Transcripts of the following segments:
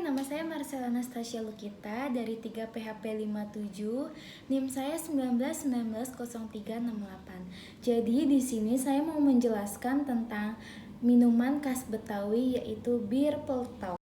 nama saya Marcella Anastasia Lukita dari 3PHP 57, NIM saya 19190368. Jadi di sini saya mau menjelaskan tentang minuman khas Betawi yaitu bir peltok.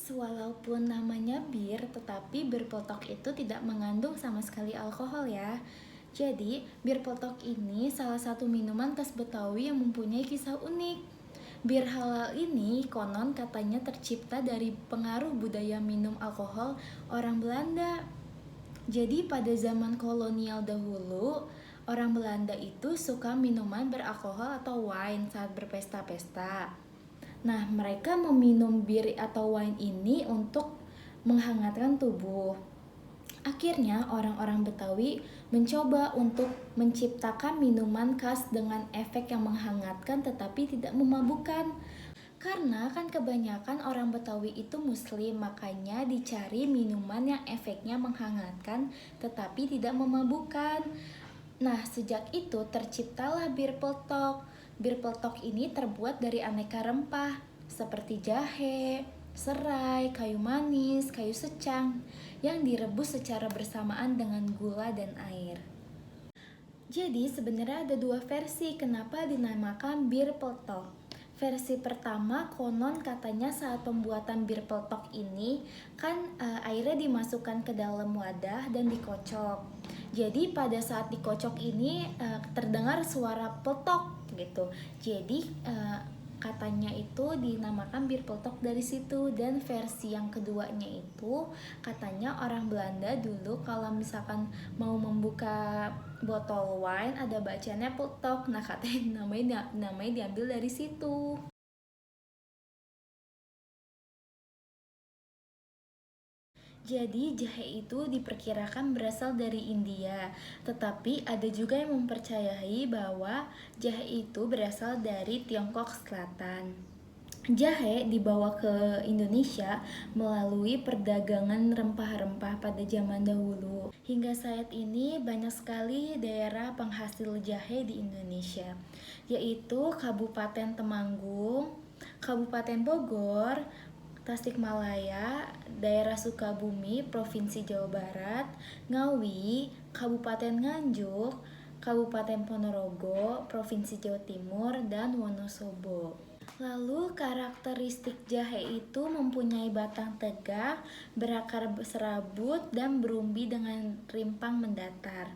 Walaupun namanya bir, tetapi bir peletok itu tidak mengandung sama sekali alkohol ya. Jadi, bir peletok ini salah satu minuman khas Betawi yang mempunyai kisah unik. Bir halal ini konon katanya tercipta dari pengaruh budaya minum alkohol orang Belanda. Jadi pada zaman kolonial dahulu, orang Belanda itu suka minuman beralkohol atau wine saat berpesta-pesta. Nah, mereka meminum bir atau wine ini untuk menghangatkan tubuh. Akhirnya, orang-orang Betawi mencoba untuk menciptakan minuman khas dengan efek yang menghangatkan tetapi tidak memabukkan. Karena kan kebanyakan orang Betawi itu muslim, makanya dicari minuman yang efeknya menghangatkan tetapi tidak memabukkan. Nah, sejak itu terciptalah bir peletok. Bir peletok ini terbuat dari aneka rempah seperti jahe, serai, kayu manis, kayu secang yang direbus secara bersamaan dengan gula dan air. Jadi sebenarnya ada dua versi kenapa dinamakan bir peletok. Versi pertama konon katanya saat pembuatan bir peletok ini kan airnya dimasukkan ke dalam wadah dan dikocok. Jadi pada saat dikocok ini terdengar suara peletok gitu. Jadi katanya itu dinamakan bir peletok dari situ. Dan versi yang keduanya itu katanya orang Belanda dulu kalau misalkan mau membuka botol wine ada bacanya peletok. Nah katanya namanya diambil dari situ. Jadi jahe itu diperkirakan berasal dari India, tetapi ada juga yang mempercayai bahwa jahe itu berasal dari Tiongkok Selatan. Jahe dibawa ke Indonesia melalui perdagangan rempah-rempah pada zaman dahulu. Hingga saat ini banyak sekali daerah penghasil jahe di Indonesia, yaitu Kabupaten Temanggung, Kabupaten Bogor, Tasikmalaya, daerah Sukabumi, Provinsi Jawa Barat, Ngawi, Kabupaten Nganjuk, Kabupaten Ponorogo, Provinsi Jawa Timur, dan Wonosobo. Lalu karakteristik jahe itu mempunyai batang tegak, berakar serabut, dan berumbi dengan rimpang mendatar.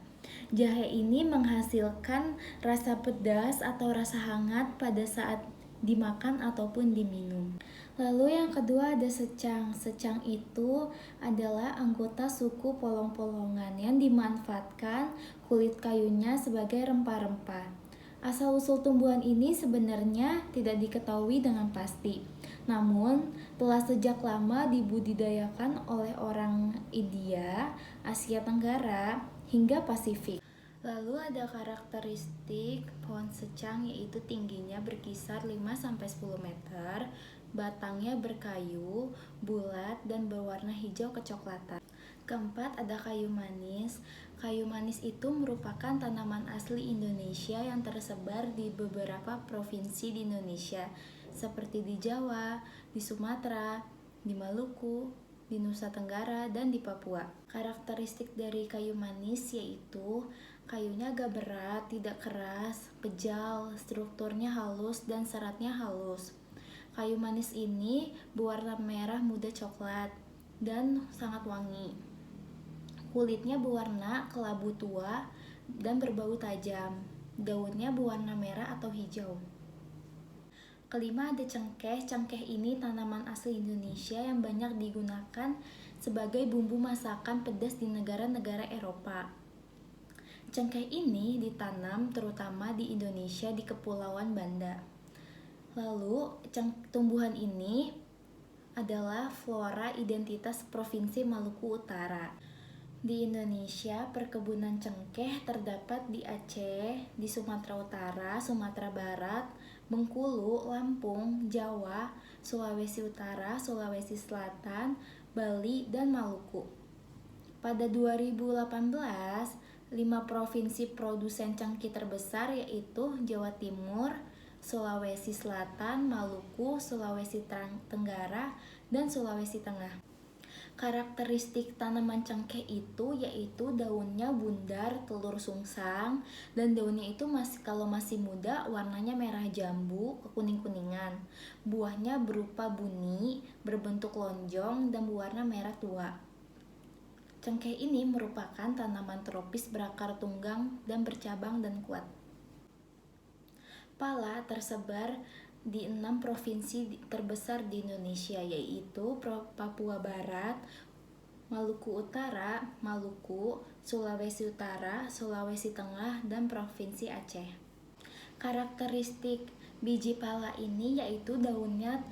Jahe ini menghasilkan rasa pedas atau rasa hangat pada saat dimakan ataupun diminum. Lalu yang kedua ada secang. Secang itu adalah anggota suku polong-polongan yang dimanfaatkan kulit kayunya sebagai rempah-rempah. Asal-usul tumbuhan ini sebenarnya tidak diketahui dengan pasti. Namun, telah sejak lama dibudidayakan oleh orang India, Asia Tenggara, hingga Pasifik. Lalu ada karakteristik pohon secang yaitu tingginya berkisar 5-10 meter, Batangnya berkayu, bulat, dan berwarna hijau kecoklatan. Keempat, ada kayu manis. Kayu manis itu merupakan tanaman asli Indonesia yang tersebar di beberapa provinsi di Indonesia, seperti di Jawa, di Sumatera, di Maluku, di Nusa Tenggara, dan di Papua. Karakteristik dari kayu manis yaitu kayunya agak berat, tidak keras, kejal, strukturnya halus, dan seratnya halus. Kayu manis ini berwarna merah muda coklat dan sangat wangi. Kulitnya berwarna kelabu tua dan berbau tajam. Daunnya berwarna merah atau hijau. Kelima, ada cengkeh. Cengkeh ini tanaman asli Indonesia yang banyak digunakan sebagai bumbu masakan pedas di negara-negara Eropa. Cengkeh ini ditanam terutama di Indonesia di Kepulauan Banda. Lalu, tumbuhan ini adalah flora identitas Provinsi Maluku Utara. Di Indonesia, perkebunan cengkeh terdapat di Aceh, di Sumatera Utara, Sumatera Barat, Bengkulu, Lampung, Jawa, Sulawesi Utara, Sulawesi Selatan, Bali, dan Maluku. Pada 2018, 5 provinsi produsen cengkeh terbesar yaitu Jawa Timur, Sulawesi Selatan, Maluku, Sulawesi Tenggara, dan Sulawesi Tengah. Karakteristik tanaman cengkeh itu yaitu daunnya bundar telur sungsang, dan daunnya itu kalau masih muda warnanya merah jambu ke kuning-kuningan. Buahnya berupa buni, berbentuk lonjong, dan berwarna merah tua. Cengkeh ini merupakan tanaman tropis berakar tunggang dan bercabang dan kuat. Pala tersebar di 6 provinsi terbesar di Indonesia, yaitu Papua Barat, Maluku Utara, Maluku, Sulawesi Utara, Sulawesi Tengah, dan Provinsi Aceh. Karakteristik biji pala ini yaitu daunnya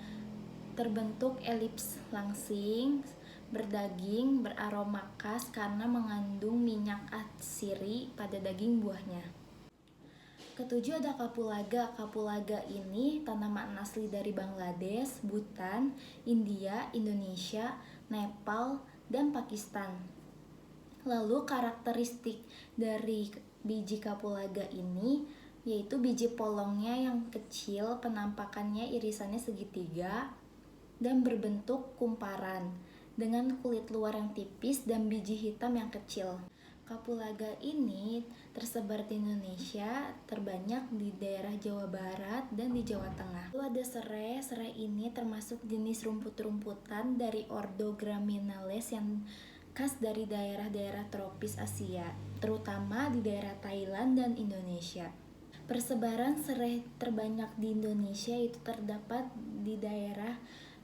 terbentuk elips langsing, berdaging, beraroma khas karena mengandung minyak atsiri pada daging buahnya. Ketujuh, ada kapulaga. Kapulaga ini tanaman asli dari Bangladesh, Bhutan, India, Indonesia, Nepal, dan Pakistan. Lalu karakteristik dari biji kapulaga ini yaitu biji polongnya yang kecil, penampakannya irisannya segitiga dan berbentuk kumparan dengan kulit luar yang tipis dan biji hitam yang kecil. Kapulaga ini tersebar di Indonesia, terbanyak di daerah Jawa Barat dan di Jawa Tengah. Lalu ada serai. Serai ini termasuk jenis rumput-rumputan dari ordo Gramineales yang khas dari daerah-daerah tropis Asia, terutama di daerah Thailand dan Indonesia. Persebaran serai terbanyak di Indonesia itu terdapat di daerah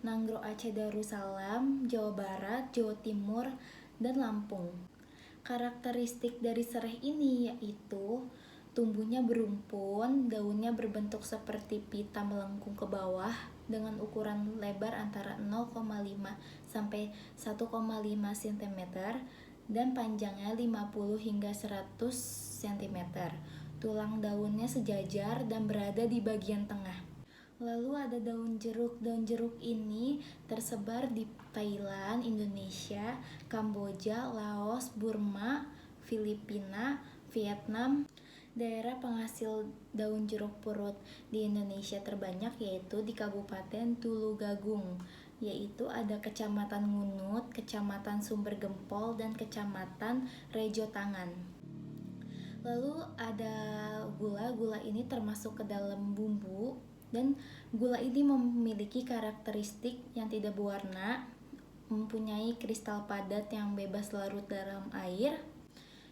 Nanggro Aceh Darussalam, Jawa Barat, Jawa Timur, dan Lampung. Karakteristik dari serai ini yaitu tumbuhnya berumpun, daunnya berbentuk seperti pita melengkung ke bawah dengan ukuran lebar antara 0,5 sampai 1,5 cm dan panjangnya 50 hingga 100 cm. Tulang daunnya sejajar dan berada di bagian tengah. Lalu ada daun jeruk. Daun jeruk ini tersebar di Thailand, Indonesia, Kamboja, Laos, Burma, Filipina, Vietnam. Daerah penghasil daun jeruk purut di Indonesia terbanyak yaitu di Kabupaten Tulungagung, yaitu ada Kecamatan Ngunut, Kecamatan Sumber Gempol, dan Kecamatan Rejo Tangan. Lalu ada gula. Gula ini termasuk ke dalam bumbu, dan gula ini memiliki karakteristik yang tidak berwarna, mempunyai kristal padat yang bebas larut dalam air.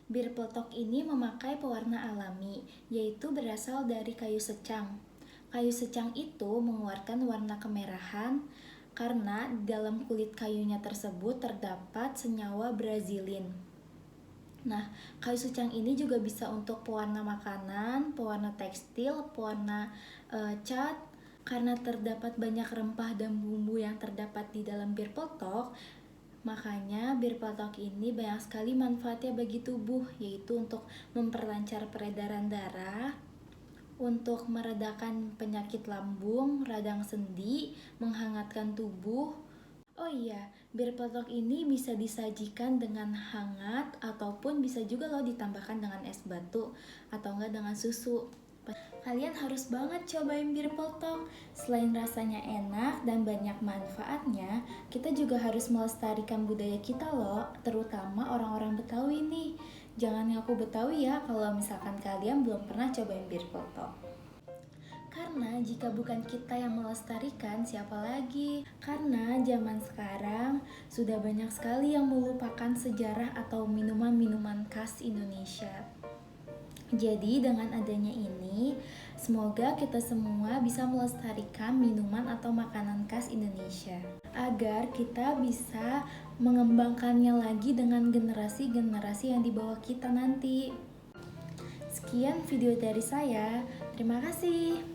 Bir peletok ini memakai pewarna alami, yaitu berasal dari kayu secang. Kayu secang itu mengeluarkan warna kemerahan karena dalam kulit kayunya tersebut terdapat senyawa brazilin. Nah, kayu secang ini juga bisa untuk pewarna makanan, pewarna tekstil, pewarna cat. Karena terdapat banyak rempah dan bumbu yang terdapat di dalam bir peletok, makanya bir peletok ini banyak sekali manfaatnya bagi tubuh, yaitu untuk memperlancar peredaran darah, untuk meredakan penyakit lambung, radang sendi, menghangatkan tubuh. Oh iya, bir peletok ini bisa disajikan dengan hangat ataupun bisa juga loh ditambahkan dengan es batu atau enggak dengan susu. Kalian harus banget cobain bir peletok. Selain rasanya enak dan banyak manfaatnya, kita juga harus melestarikan budaya kita loh, terutama orang-orang Betawi nih. Jangan ngaku Betawi ya kalau misalkan kalian belum pernah cobain bir peletok. Karena jika bukan kita yang melestarikan, siapa lagi? Karena zaman sekarang sudah banyak sekali yang melupakan sejarah atau minuman-minuman khas Indonesia. Jadi dengan adanya ini, semoga kita semua bisa melestarikan minuman atau makanan khas Indonesia agar kita bisa mengembangkannya lagi dengan generasi-generasi yang di bawah kita nanti. Sekian video dari saya. Terima kasih.